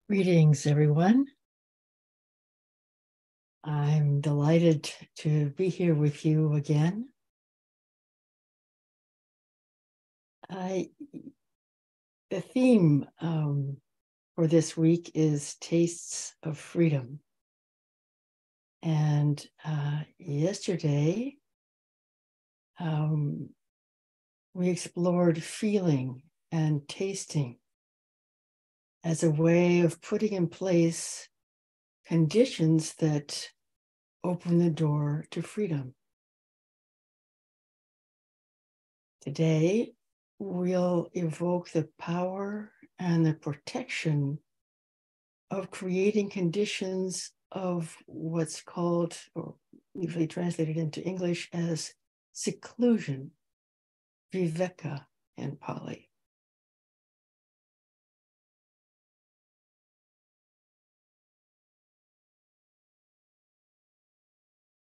Greetings, everyone. I'm delighted to be here with you again. The theme for this week is Tastes of Freedom. And yesterday, we explored feeling and tasting as a way of putting in place conditions that open the door to freedom. Today, we'll evoke the power and the protection of creating conditions of what's called, or usually translated into English as seclusion, viveka in Pali.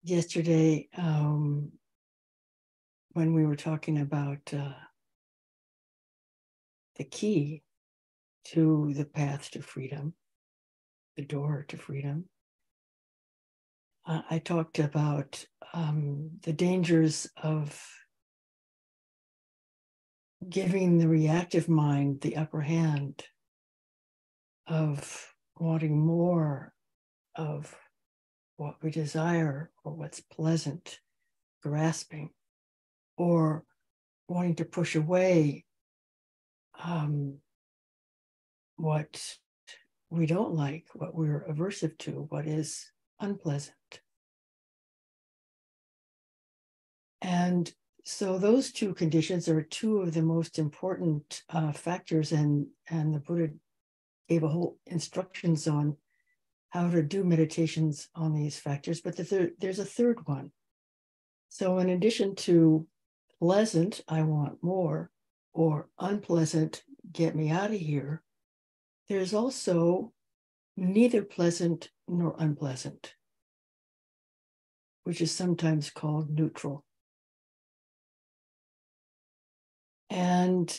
Yesterday, when we were talking about the key to the path to freedom, the door to freedom, I talked about the dangers of giving the reactive mind the upper hand, of wanting more of what we desire or what's pleasant, grasping, or wanting to push away what we don't like, what we're aversive to, what is unpleasant. And so those two conditions are two of the most important factors, and the Buddha gave a whole instructions on how to do meditations on these factors, but there's a third one. So in addition to pleasant, I want more, or unpleasant, get me out of here, there's also neither pleasant nor unpleasant, which is sometimes called neutral. And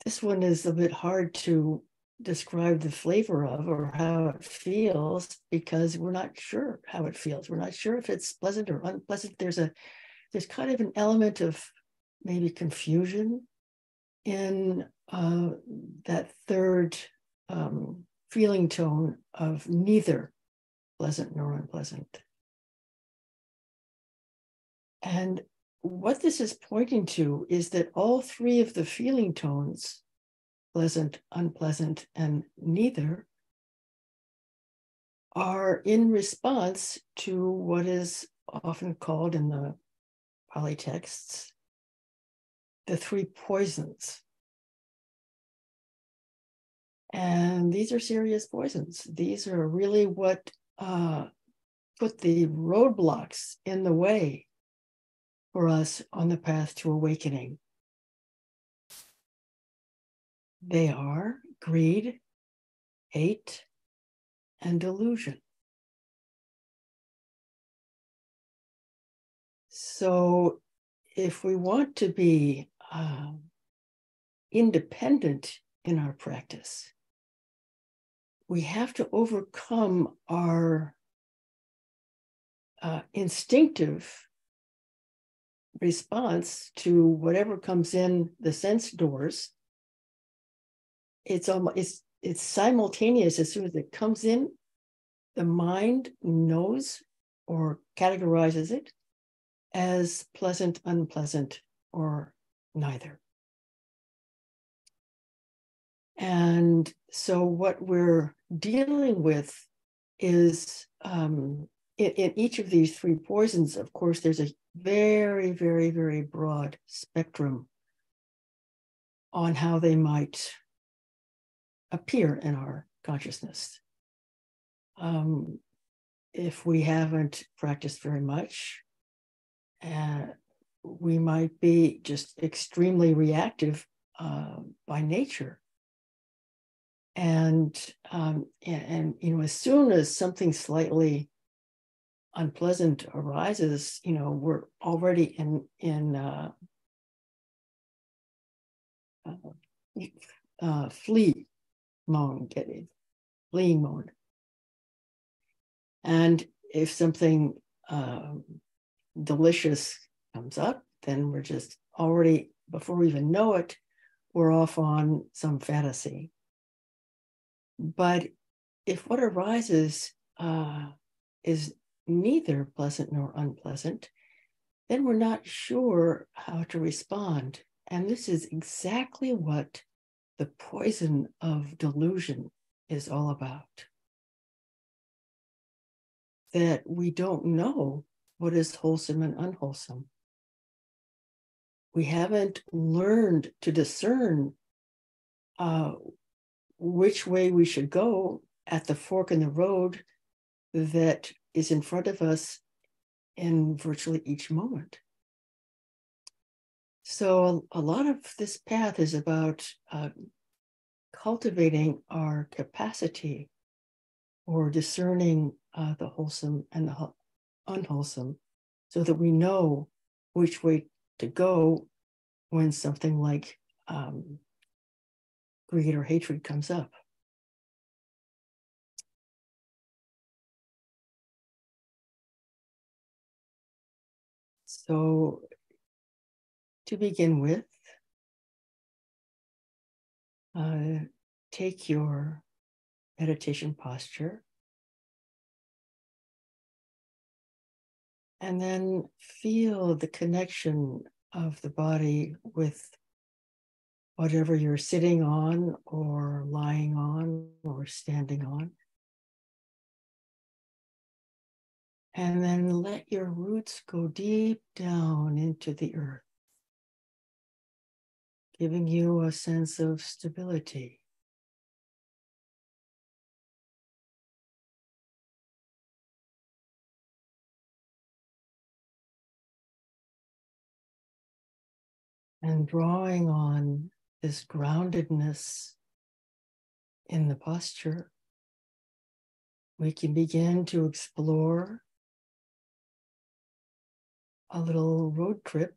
this one is a bit hard to describe the flavor of or how it feels, because we're not sure how it feels. We're not sure if it's pleasant or unpleasant. There's kind of an element of maybe confusion in that third feeling tone of neither pleasant nor unpleasant. And what this is pointing to is that all three of the feeling tones, pleasant, unpleasant, and neither, are in response to what is often called in the Pali texts the three poisons. And these are serious poisons. These are really what put the roadblocks in the way for us on the path to awakening. They are greed, hate, and delusion. So if we want to be independent in our practice, we have to overcome our instinctive response to whatever comes in the sense doors. It's simultaneous. As soon as it comes in, the mind knows or categorizes it as pleasant, unpleasant, or neither. And so what we're dealing with is in each of these three poisons, of course, there's a very, very, very broad spectrum on how they might appear in our consciousness. If we haven't practiced very much, we might be just extremely reactive by nature. And as soon as something slightly unpleasant arises, we're already in flee moan, fleeing moan. And if something delicious comes up, then we're just already, before we even know it, we're off on some fantasy. But if what arises is neither pleasant nor unpleasant, then we're not sure how to respond. And this is exactly what the poison of delusion is all about. That we don't know what is wholesome and unwholesome. We haven't learned to discern which way we should go at the fork in the road that is in front of us in virtually each moment. So a lot of this path is about cultivating our capacity or discerning the wholesome and the unwholesome so that we know which way to go when something like greed or hatred comes up. So to begin with, take your meditation posture and then feel the connection of the body with whatever you're sitting on or lying on or standing on. And then let your roots go deep down into the earth, giving you a sense of stability. And drawing on this groundedness in the posture, we can begin to explore a little road trip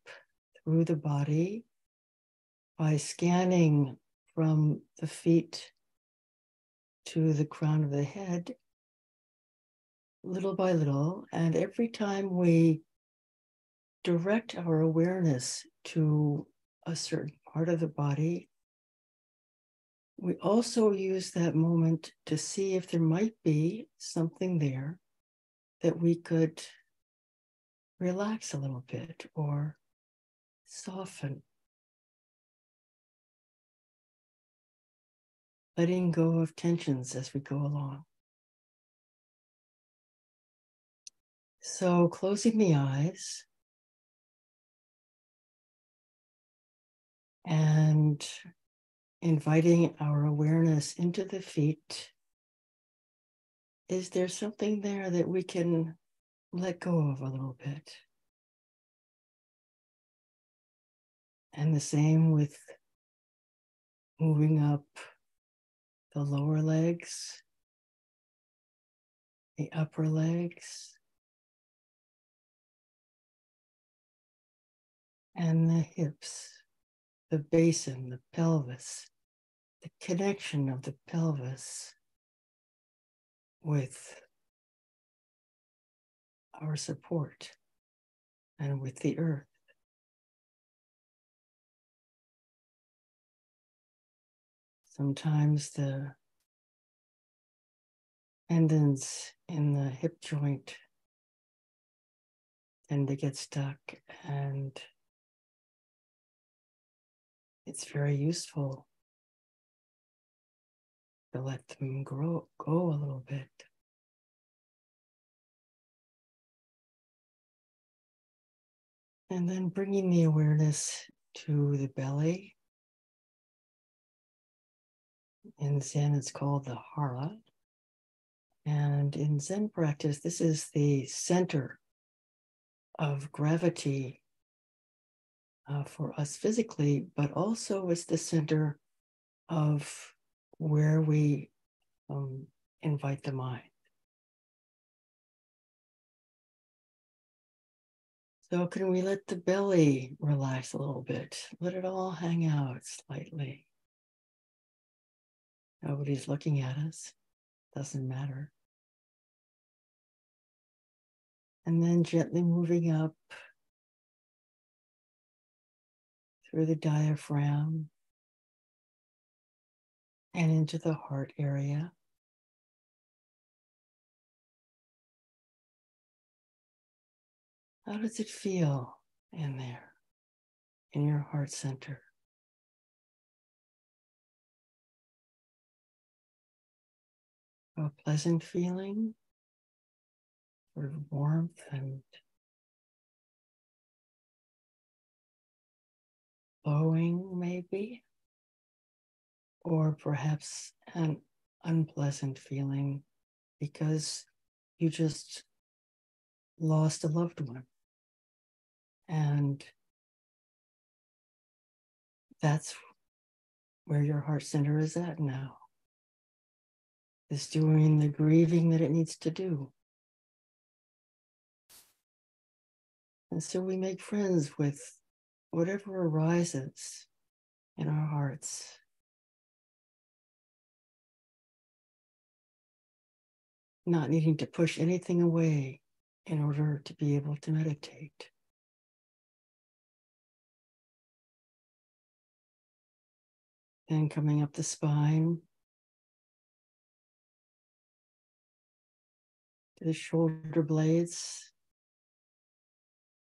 through the body by scanning from the feet to the crown of the head, little by little. And every time we direct our awareness to a certain part of the body, we also use that moment to see if there might be something there that we could relax a little bit or soften, letting go of tensions as we go along. So closing the eyes and inviting our awareness into the feet. Is there something there that we can let go of a little bit? And the same with moving up the lower legs, the upper legs, and the hips, the basin, the pelvis, the connection of the pelvis with our support and with the earth. Sometimes the tendons in the hip joint tend to get stuck, and it's very useful to let them go a little bit. And then bringing the awareness to the belly. In Zen, it's called the hara. And in Zen practice, this is the center of gravity for us physically, but also it's the center of where we invite the mind. So can we let the belly relax a little bit? Let it all hang out slightly. Nobody's looking at us. Doesn't matter. And then gently moving up through the diaphragm and into the heart area. How does it feel in there, in your heart center? A pleasant feeling, sort of warmth and flowing, maybe, or perhaps an unpleasant feeling because you just lost a loved one. And that's where your heart center is at now, is doing the grieving that it needs to do. And so we make friends with whatever arises in our hearts. Not needing to push anything away in order to be able to meditate. Then coming up the spine to the shoulder blades.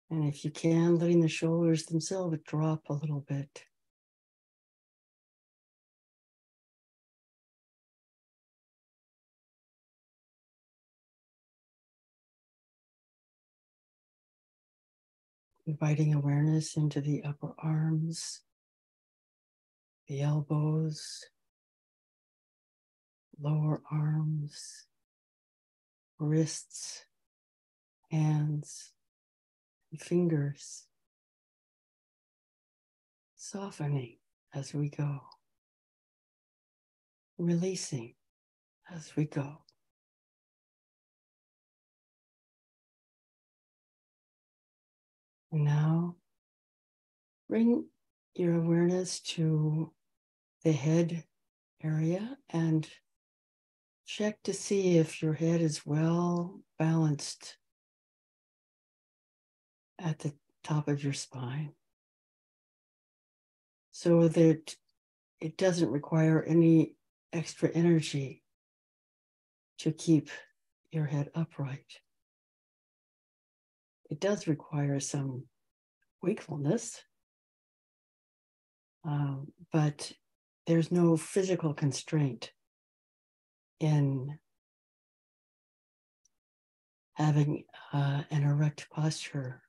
And if you can, letting the shoulders themselves drop a little bit. Inviting awareness into the upper arms, the elbows, lower arms, wrists, hands, and fingers. Softening as we go. Releasing as we go. And now bring your awareness to the head area and check to see if your head is well balanced at the top of your spine, so that it doesn't require any extra energy to keep your head upright. It does require some wakefulness, but there's no physical constraint in having an erect posture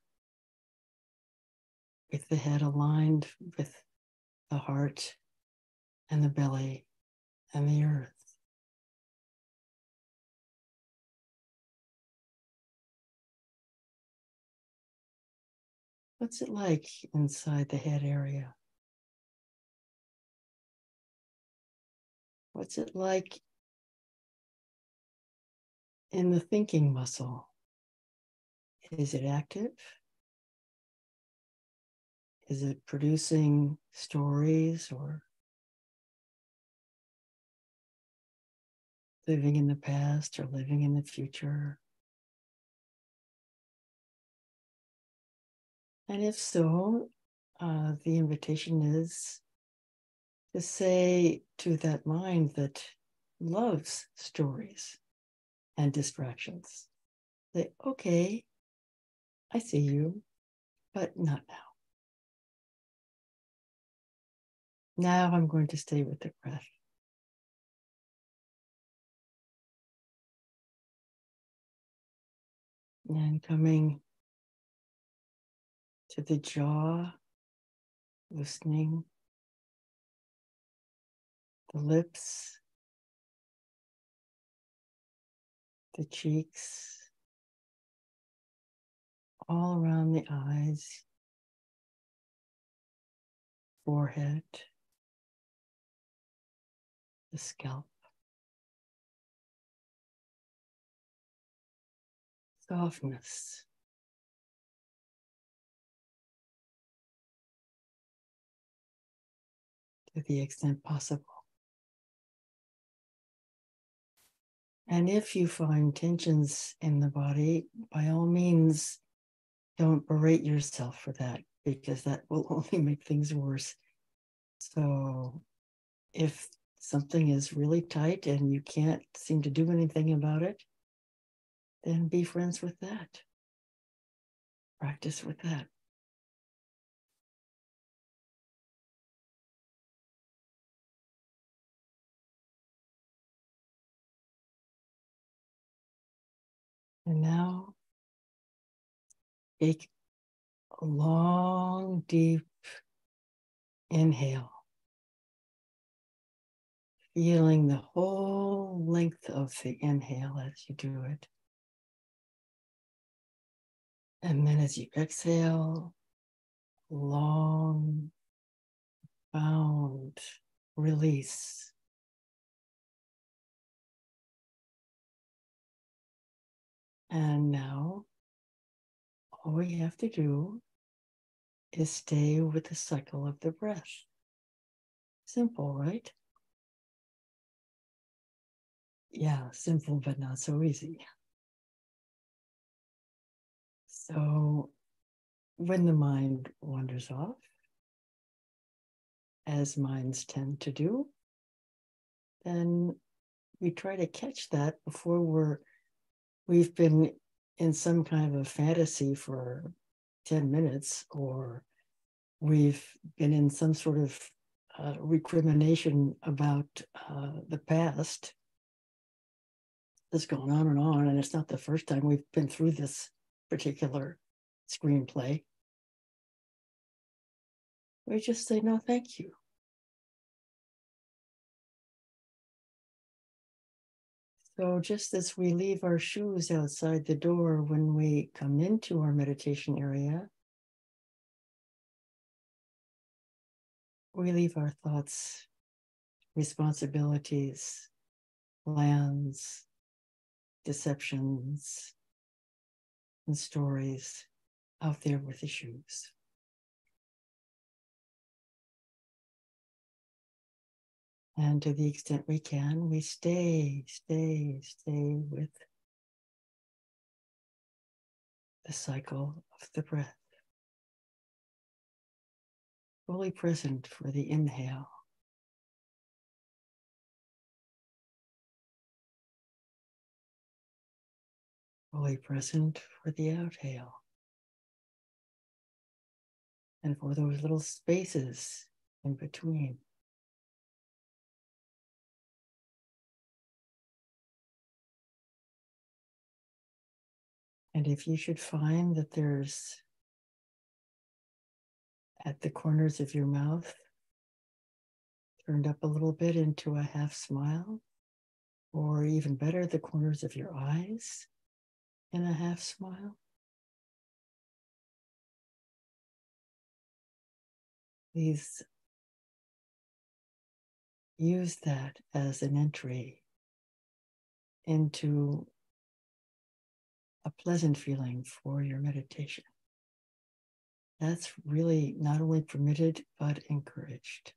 with the head aligned with the heart and the belly and the earth. What's it like inside the head area? What's it like in the thinking muscle? Is it active? Is it producing stories or living in the past or living in the future? And if so, the invitation is to say to that mind that loves stories and distractions, say, okay, I see you, but not now. Now I'm going to stay with the breath. And coming to the jaw, loosening the lips, the cheeks, all around the eyes, forehead, the scalp. Softness. To the extent possible. And if you find tensions in the body, by all means, don't berate yourself for that, because that will only make things worse. So if something is really tight and you can't seem to do anything about it, then be friends with that. Practice with that. And now take a long, deep inhale, feeling the whole length of the inhale as you do it. And then as you exhale, long, bound release. And now all we have to do is stay with the cycle of the breath. Simple, right? Yeah, simple, but not so easy. So when the mind wanders off, as minds tend to do, then we try to catch that before we've been in some kind of a fantasy for 10 minutes, or we've been in some sort of recrimination about the past that's gone on, and it's not the first time we've been through this particular screenplay. We just say, no, thank you. So just as we leave our shoes outside the door when we come into our meditation area, we leave our thoughts, responsibilities, plans, deceptions, and stories out there with the shoes. And to the extent we can, we stay with the cycle of the breath. Fully present for the inhale. Fully present for the outhale. And for those little spaces in between. And if you should find that there's, at the corners of your mouth, turned up a little bit into a half smile, or even better, the corners of your eyes in a half smile, please use that as an entry into a pleasant feeling for your meditation. That's really not only permitted, but encouraged.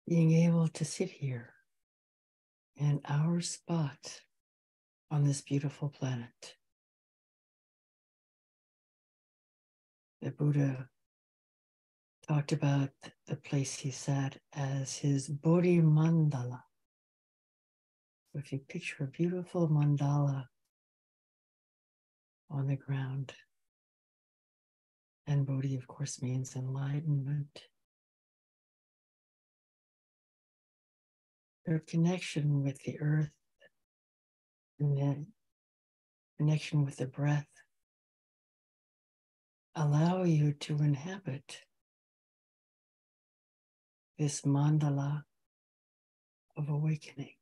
being able to sit here in our spot on this beautiful planet. The Buddha talked about the place he sat as his Bodhi Mandala. If you picture a beautiful mandala on the ground, and Bodhi, of course, means enlightenment. Your connection with the earth and the connection with the breath allow you to inhabit this mandala of awakening.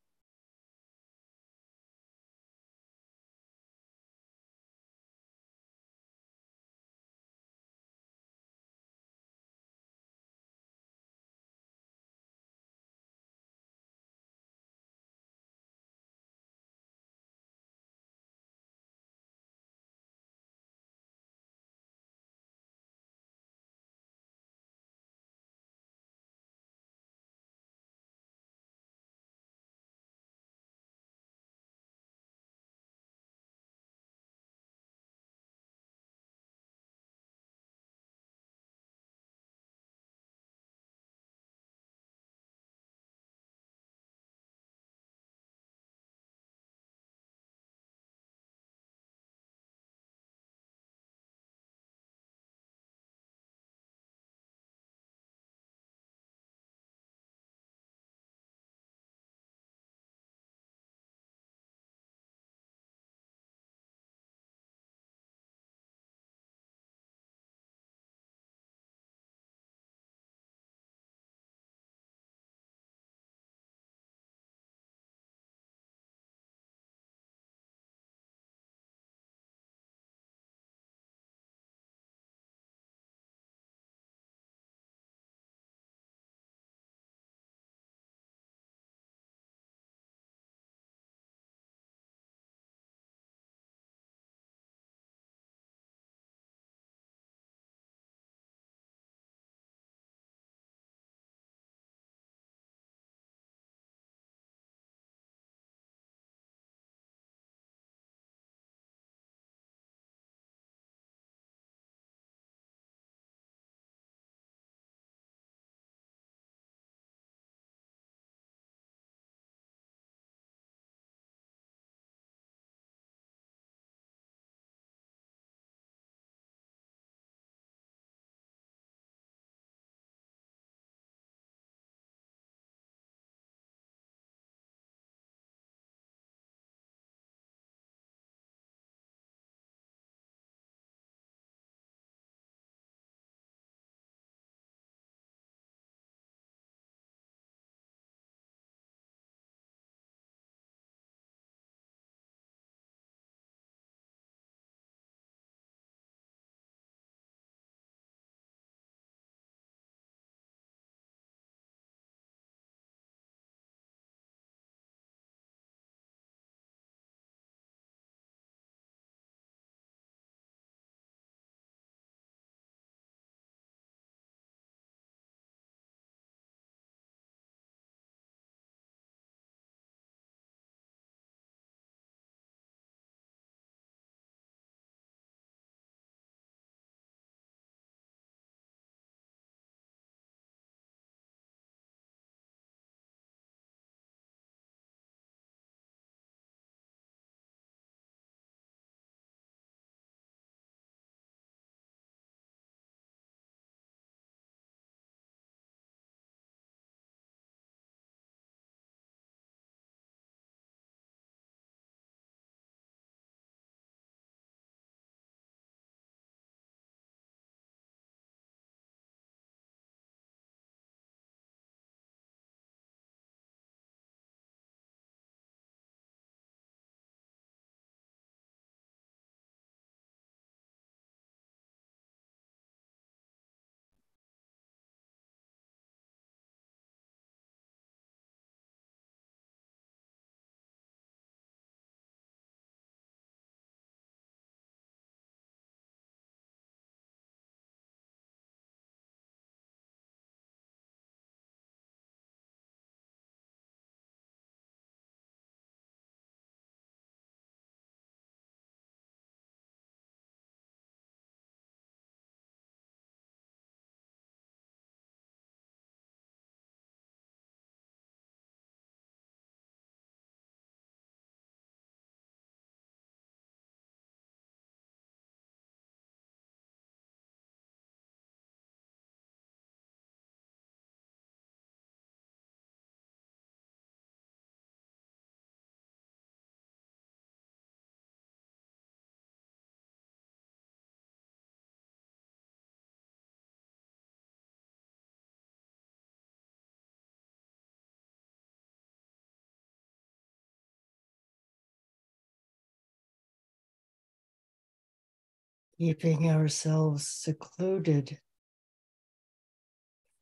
keeping ourselves secluded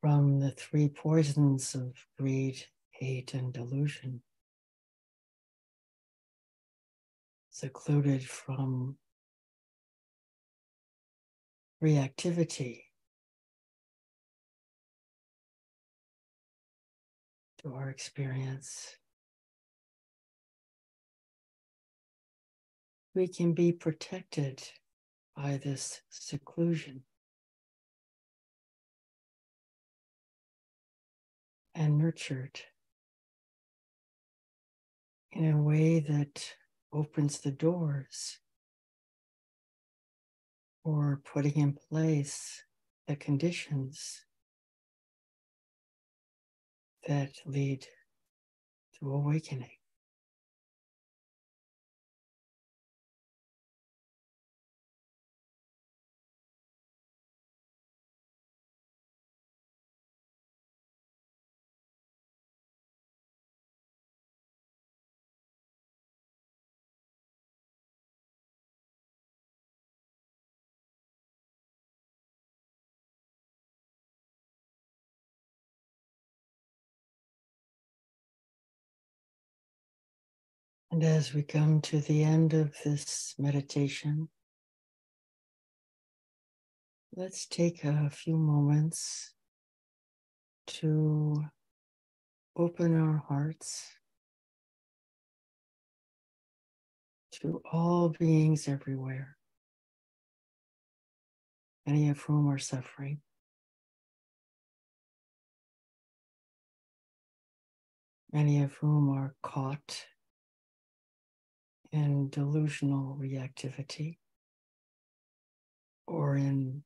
from the three poisons of greed, hate, and delusion. Secluded from reactivity to our experience. We can be protected by this seclusion and nurtured in a way that opens the doors for putting in place the conditions that lead to awakening. And as we come to the end of this meditation, let's take a few moments to open our hearts to all beings everywhere, many of whom are suffering. Many of whom are caught in delusional reactivity or in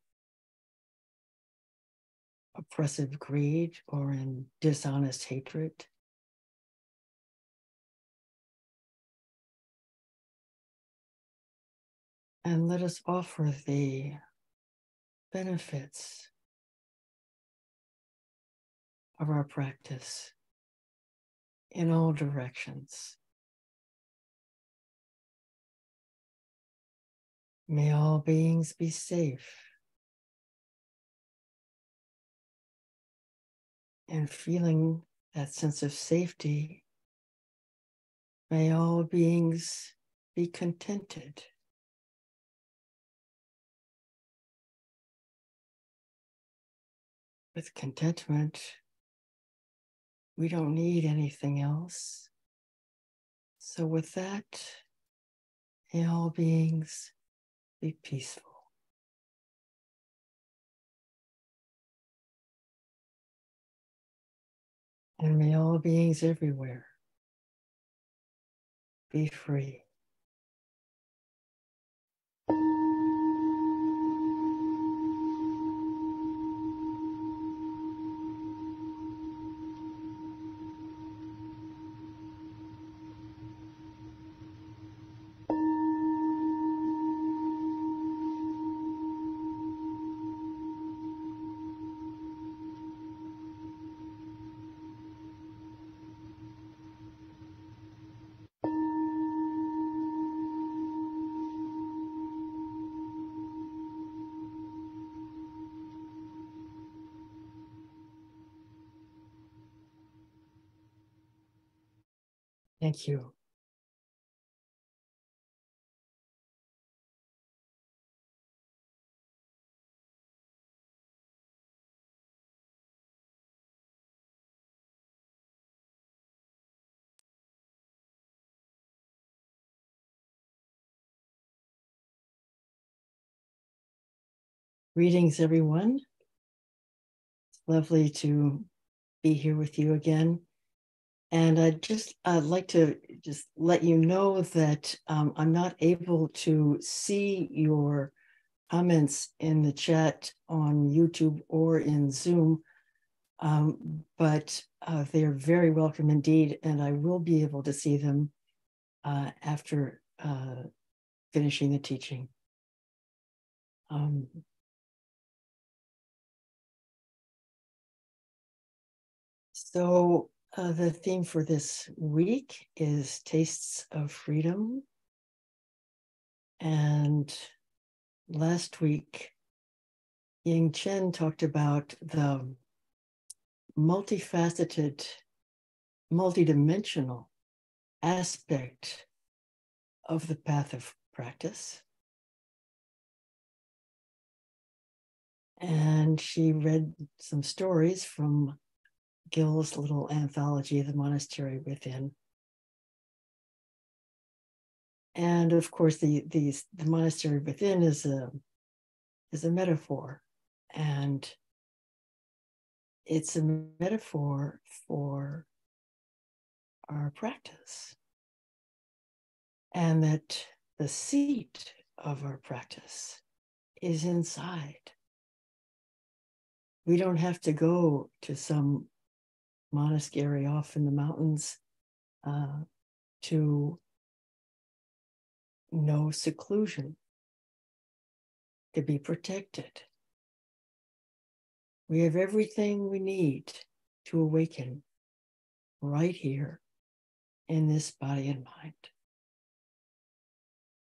oppressive greed or in dishonest hatred. And let us offer the benefits of our practice in all directions. May all beings be safe and feeling that sense of safety. May all beings be contented. With contentment, we don't need anything else. So with that, may all beings be peaceful. And may all beings everywhere be free. Thank you. Greetings, everyone. It's lovely to be here with you again. And I'd like to just let you know that I'm not able to see your comments in the chat on YouTube or in Zoom, but they're very welcome indeed, and I will be able to see them after finishing the teaching. So the theme for this week is Tastes of Freedom. And last week, Ying Chen talked about the multifaceted, multidimensional aspect of the path of practice. And she read some stories from Gill's little anthology, The Monastery Within. And of course, the Monastery Within is a metaphor, and it's a metaphor for our practice, and that the seat of our practice is inside. We don't have to go to some monastery off in the mountains to know seclusion, to be protected. We have everything we need to awaken right here in this body and mind.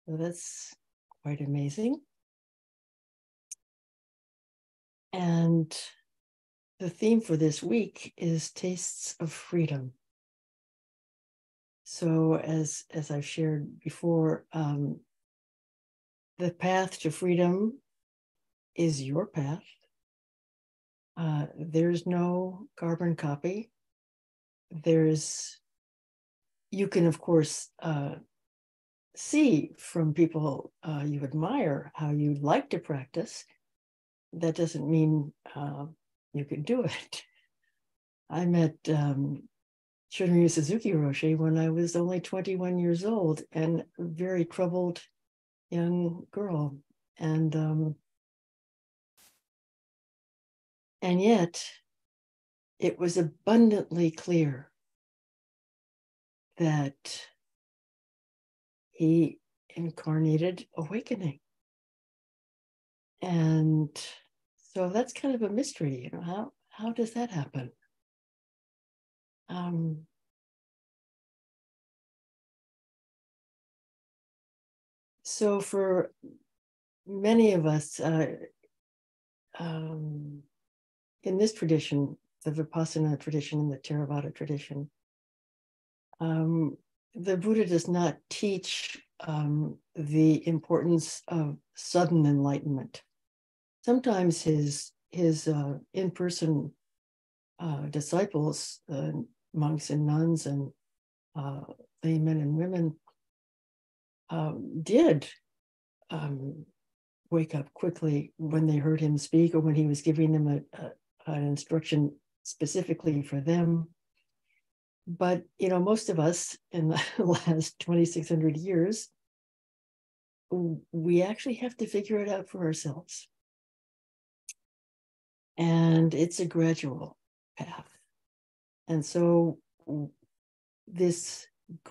So that's quite amazing. And the theme for this week is tastes of freedom. So as I've shared before, the path to freedom is your path. There's no carbon copy. You can, of course, see from people you admire how you like to practice. That doesn't mean you can do it. I met Shunryu Suzuki Roshi when I was only 21 years old and a very troubled young girl. And yet it was abundantly clear that he incarnated awakening. And so that's kind of a mystery, how does that happen? So for many of us in this tradition, the Vipassana tradition and the Theravada tradition, the Buddha does not teach the importance of sudden enlightenment. Sometimes his in-person disciples, monks and nuns and laymen and women, did wake up quickly when they heard him speak or when he was giving them an instruction specifically for them. But, most of us in the last 2,600 years, we actually have to figure it out for ourselves. And it's a gradual path. And so this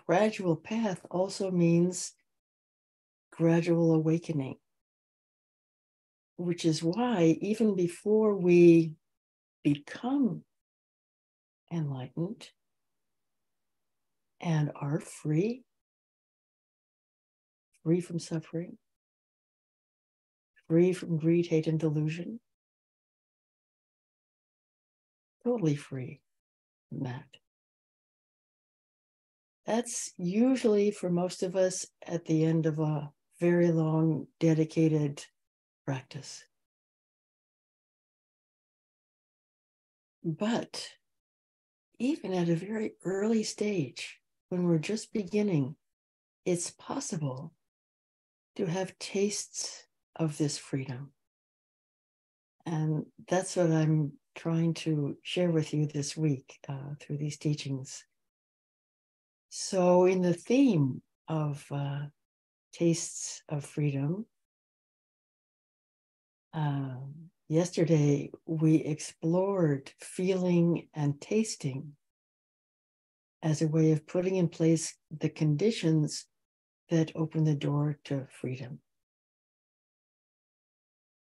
gradual path also means gradual awakening, which is why even before we become enlightened and are free from suffering, free from greed, hate, and delusion, totally free from that. That's usually for most of us at the end of a very long, dedicated practice. But even at a very early stage, when we're just beginning, it's possible to have tastes of this freedom. And that's what I'm trying to share with you this week through these teachings. So in the theme of tastes of freedom, yesterday we explored feeling and tasting as a way of putting in place the conditions that open the door to freedom.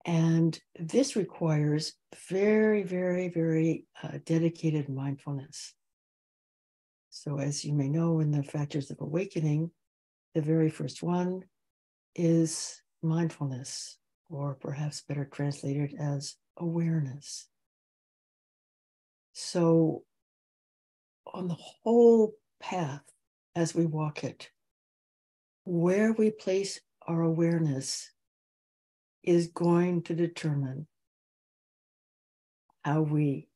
And this requires very, very, very dedicated mindfulness. So as you may know, in the Factors of Awakening, the very first one is mindfulness, or perhaps better translated as awareness. So on the whole path, as we walk it, where we place our awareness is going to determine how we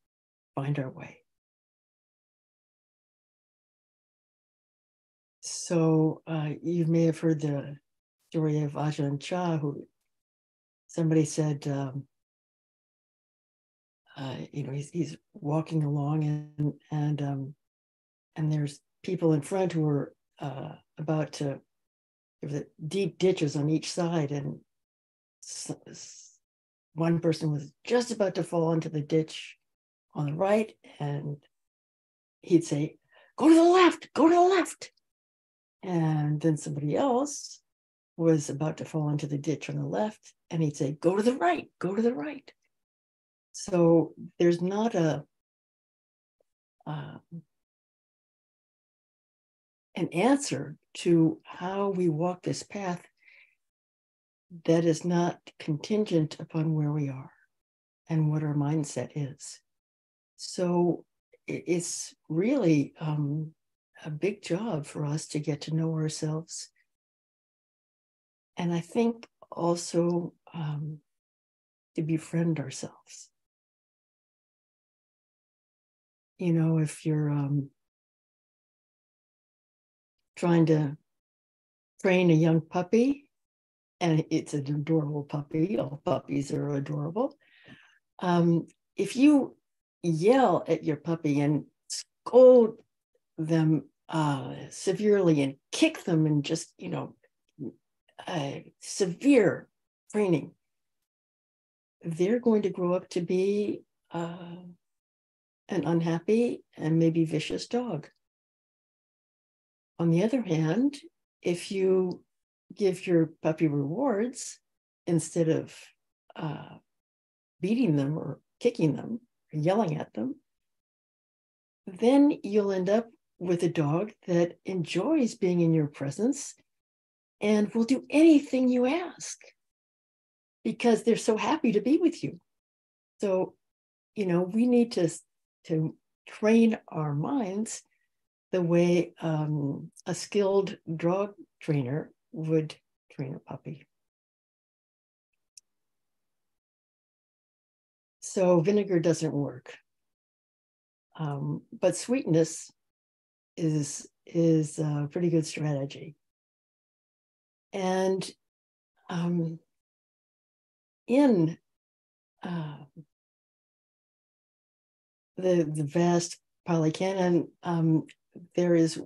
find our way. So you may have heard the story of Ajahn Chah, who somebody said, he's walking along and there's people in front who are about to, there were deep ditches on each side, and one person was just about to fall into the ditch on the right, and he'd say, go to the left, go to the left. And then somebody else was about to fall into the ditch on the left, and he'd say, go to the right, go to the right. So there's not an answer to how we walk this path that is not contingent upon where we are and what our mindset is. So it's really a big job for us to get to know ourselves. And I think also to befriend ourselves. You know, if you're trying to train a young puppy, and it's an adorable puppy, all puppies are adorable. If you yell at your puppy and scold them severely and kick them and just, severe training, they're going to grow up to be an unhappy and maybe vicious dog. On the other hand, if you give your puppy rewards instead of beating them or kicking them or yelling at them, then you'll end up with a dog that enjoys being in your presence and will do anything you ask because they're so happy to be with you. So, we need to train our minds the way a skilled dog trainer would train a puppy. So vinegar doesn't work, but sweetness is a pretty good strategy. And in the vast Pali Canon, there is,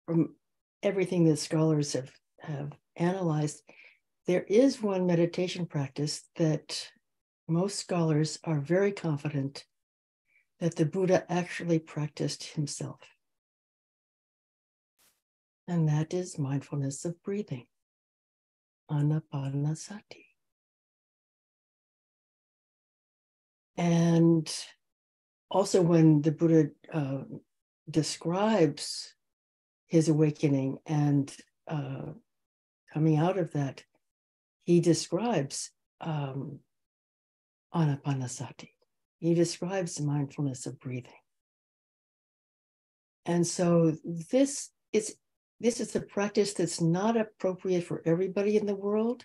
from everything that scholars have analyzed, there is one meditation practice that most scholars are very confident that the Buddha actually practiced himself. And that is mindfulness of breathing, anapanasati. And also when the Buddha describes his awakening and coming out of that, he describes anapanasati. He describes mindfulness of breathing. And so this is a practice that's not appropriate for everybody in the world.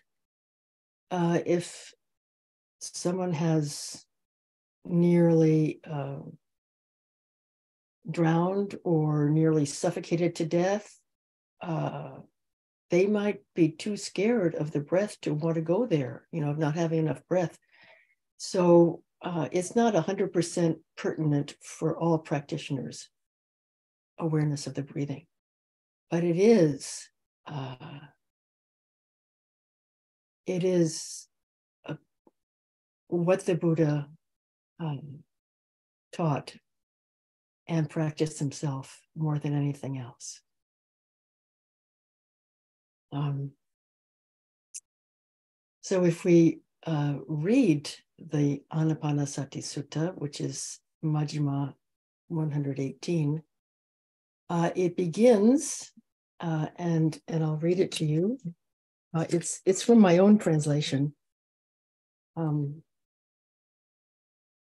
If someone has nearly drowned or nearly suffocated to death, they might be too scared of the breath to want to go there, of not having enough breath. So it's not 100% pertinent for all practitioners, awareness of the breathing. But it is what the Buddha taught and practiced himself more than anything else. So if we read the Anapanasati Sutta, which is Majjhima 118, it begins, and I'll read it to you. It's from my own translation.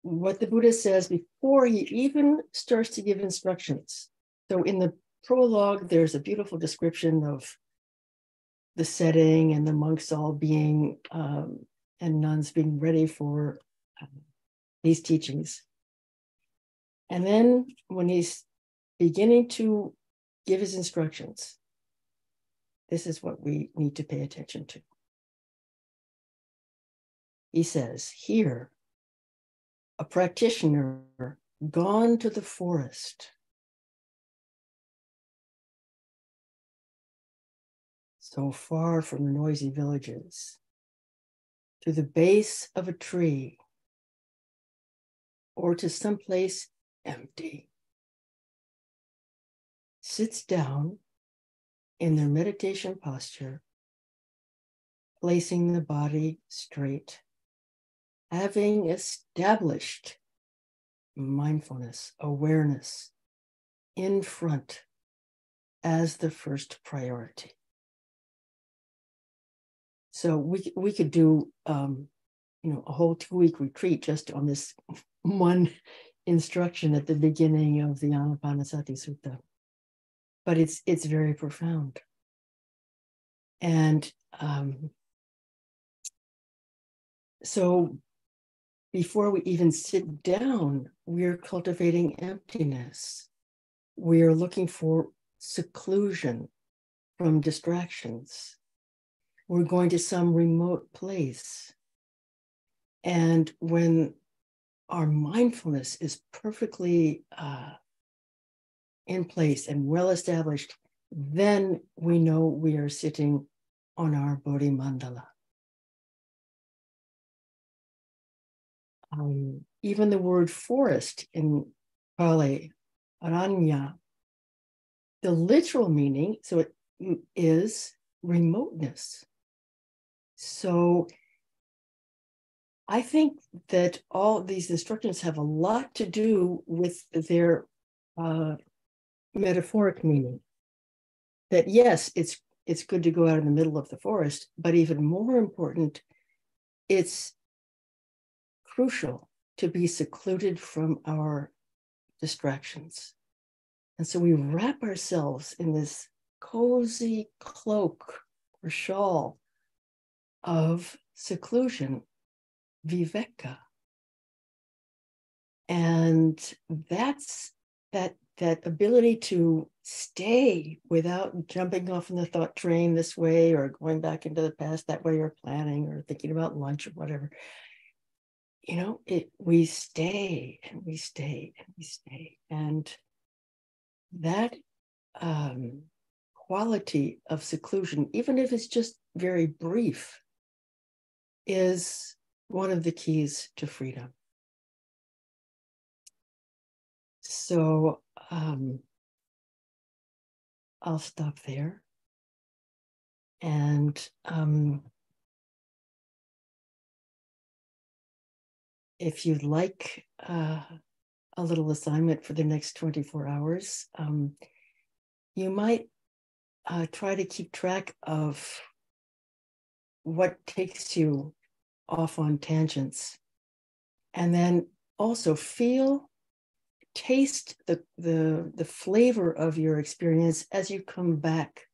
What the Buddha says before he even starts to give instructions. So in the prologue, there's a beautiful description of the setting and the monks all being and nuns being ready for these teachings. And then when he's beginning to give his instructions, this is what we need to pay attention to. He says, here, a practitioner gone to the forest, so far from noisy villages, to the base of a tree, or to some place empty, sits down in their meditation posture, placing the body straight, having established mindfulness, awareness in front as the first priority. So we could do a whole 2-week retreat just on this one instruction at the beginning of the Anapanasati Sutta. But it's very profound. And so before we even sit down, we're cultivating emptiness. We're looking for seclusion from distractions. We're going to some remote place. And when our mindfulness is perfectly in place and well established, then we know we are sitting on our Bodhi Mandala. Even the word forest in Pali, Aranya, the literal meaning, so it is remoteness. So I think that all these instructions have a lot to do with their metaphoric meaning. That yes, it's good to go out in the middle of the forest, but even more important, it's crucial to be secluded from our distractions. And so we wrap ourselves in this cozy cloak or shawl of seclusion, viveka. And that's that ability to stay without jumping off in the thought train this way or going back into the past that way or planning or thinking about lunch or whatever. We stay and we stay and we stay. And that quality of seclusion, even if it's just very brief, is one of the keys to freedom. So I'll stop there. And if you'd like a little assignment for the next 24 hours, you might try to keep track of what takes you off on tangents. And then also taste the flavor of your experience as you come back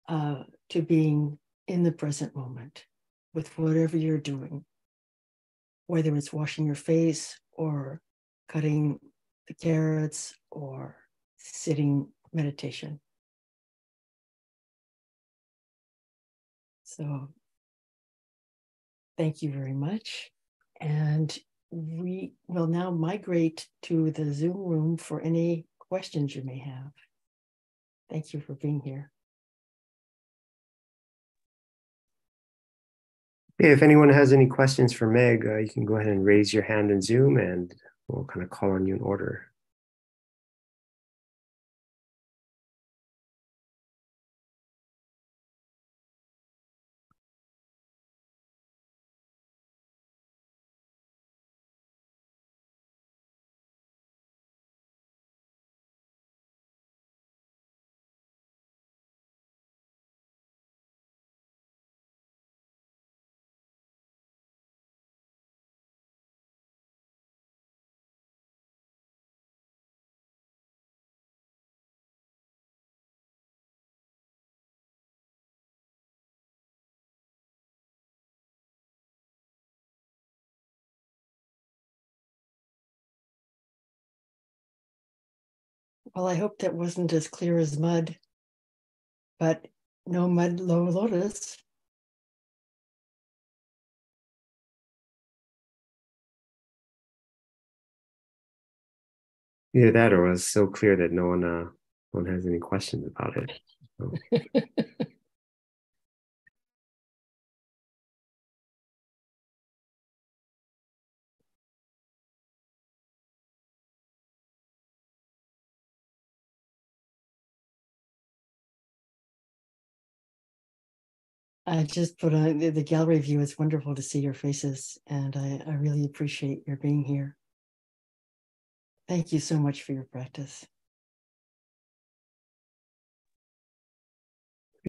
to being in the present moment with whatever you're doing, whether it's washing your face or cutting the carrots or sitting meditation. So thank you very much. And we will now migrate to the Zoom room for any questions you may have. Thank you for being here. Hey, if anyone has any questions for Meg, you can go ahead and raise your hand in Zoom and we'll kind of call on you in order. Well, I hope that wasn't as clear as mud, but no mud, low lotus. Either that or it was so clear that no one has any questions about it. So. I just put on the gallery view. It's wonderful to see your faces, and I really appreciate your being here. Thank you so much for your practice.